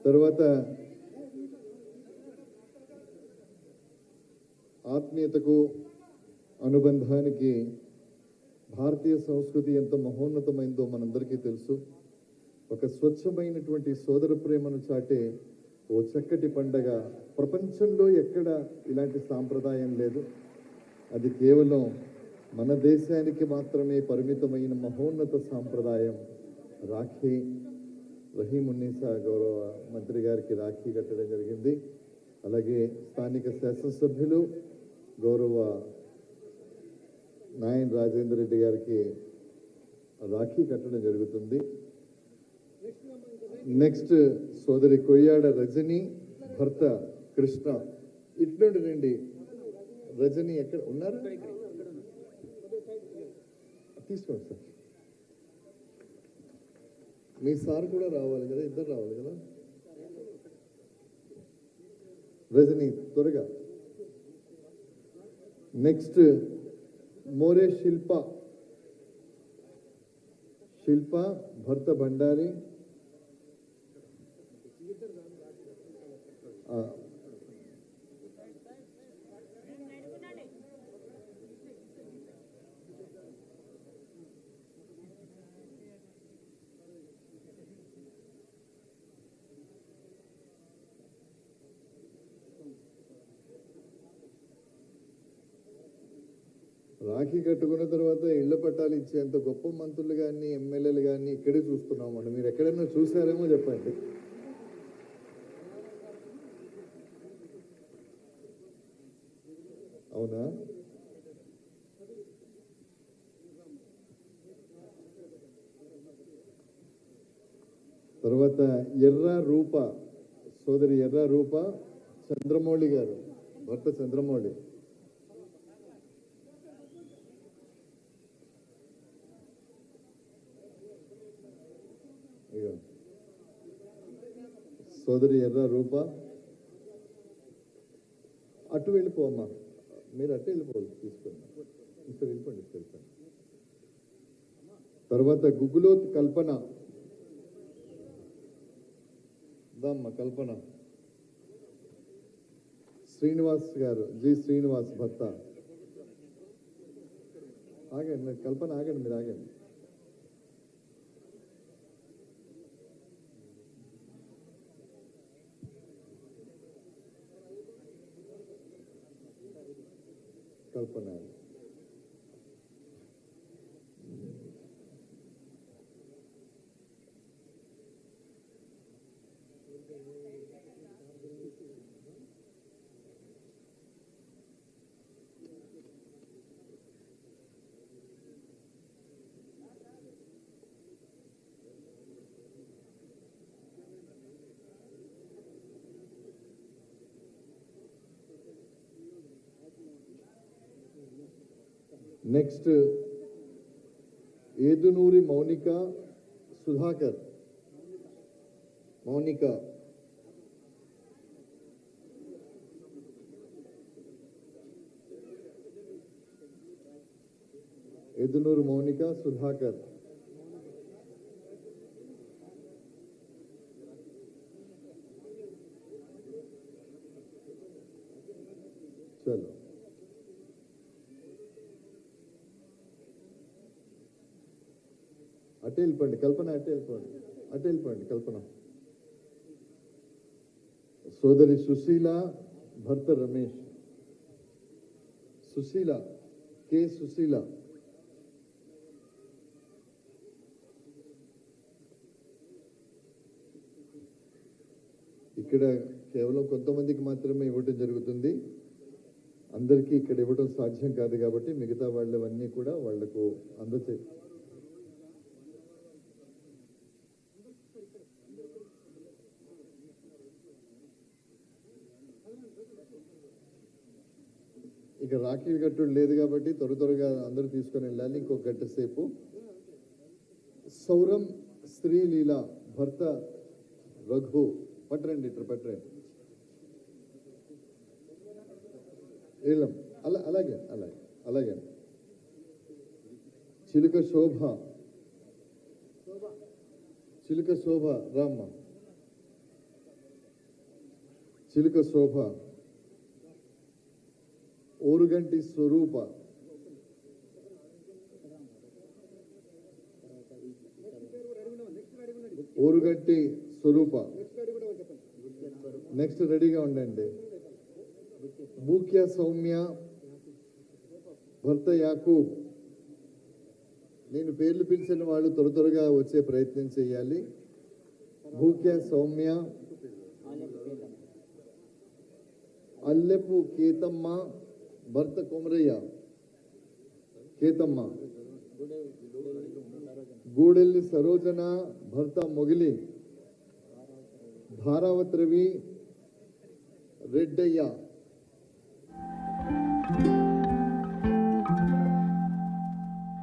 తర్వాత ఆత్మీయతకు అనుబంధానికి భారతీయ సంస్కృతి ఎంత మహోన్నతమైందో మనందరికీ తెలుసు. ఒక స్వచ్ఛమైనటువంటి సోదర ప్రేమను చాటే ఓ చక్కటి పండగ. ప్రపంచంలో ఎక్కడ ఇలాంటి సాంప్రదాయం లేదు. అది కేవలం మన దేశానికి మాత్రమే పరిమితమైన మహోన్నత సాంప్రదాయం రాఖీ. రహీమున్నీసా గౌరవ మంత్రి గారికి రాఖీ కట్టడం జరిగింది. అలాగే స్థానిక శాసనసభ్యులు గౌరవ నాయన్ రాజేందర్ రెడ్డి గారికి రాఖీ కట్టడం జరుగుతుంది. నెక్స్ట్ సోదరి కొయ్యాడ రజని భర్త కృష్ణ. ఇట్లుండి రండి. రజని ఎక్కడ ఉన్నారు? తీసుకోండి సార్. మీ సార్ కూడా రావాలి కదా, ఇద్దరు రావాలి కదా. రజని త్వరగా. నెక్స్ట్ మోరే శిల్ప భర్త బండారి. రాఖీ కట్టుకున్న తర్వాత ఇళ్ల పట్టాలు ఇచ్చేంత గొప్ప మంత్రులు కానీ ఎమ్మెల్యేలు కానీ ఇక్కడే చూస్తున్నాం మనం. మీరు ఎక్కడైనా చూసారేమో చెప్పండి. అవునా? తర్వాత ఎర్ర రూప, సోదరి ఎర్ర రూప చంద్రమౌళి గారు, భర్త చంద్రమౌళి. సోదరి ఎర్ర రూప. అటు వెళ్ళిపోమ్మా, మీరు అట్టే వెళ్ళిపోవాలి. తీసుకోండి, ఇక్కడ వెళ్ళిపోండి, ఇక్కడ వెళ్ళిపోండి. తర్వాత గుగ్గులోత్ కల్పన. దమ్మ కల్పన. శ్రీనివాస్ గారు, జి శ్రీనివాస్ భర్త. ఆగండి కల్పన, ఆగండి, మీరు ఆగండి. కల్పన. నెక్స్ట్ ఏదునూరి మౌనిక సుధాకర్. మౌనిక. ఏదునూరు మౌనిక సుధాకర్. చలో. అటే వెళ్ళిపోండి కల్పన, అటే వెళ్ళిపోండి కల్పన. సోదరి సుశీల భర్త రమేష్. సుశీల, కే సుశీల. ఇక్కడ కేవలం కొంతమందికి మాత్రమే ఇవ్వటం జరుగుతుంది. అందరికీ ఇక్కడ ఇవ్వడం సాధ్యం కాదు కాబట్టి మిగతా వాళ్ళవన్నీ కూడా వాళ్లకు అందచే. ఇక రాఖీ కట్టుడు లేదు కాబట్టి త్వరగా అందరూ తీసుకొని వెళ్ళాలి. ఇంకొక గంట సేపు. సౌరం శ్రీలీల భర్త రఘు. పట్టరండి, ఇట్లా పట్టరండి. వెళ్ళాం. అలాగే. చిలుక శోభ. చిలుక శోభ రామ్మ, చిలుక శోభ, ఓరుగంటి స్వరూప, ఓరుగంటి స్వరూప. నెక్స్ట్ రెడీగా ఉండండి. బూక్యా సౌమ్య, భర్త యాకూబ్. నేను పేర్లు పిలిచిన వాళ్ళు త్వరగా వచ్చే ప్రయత్నం చేయాలి. బూక్యా సౌమ్య, అల్లెపు కేతమ్మ, భర్త కొమరయ్య కేతమ్మ. గూడెల్లి సరోజన, భర్త మొగిలి, భారావత్ రవి, రెడ్డయ్య.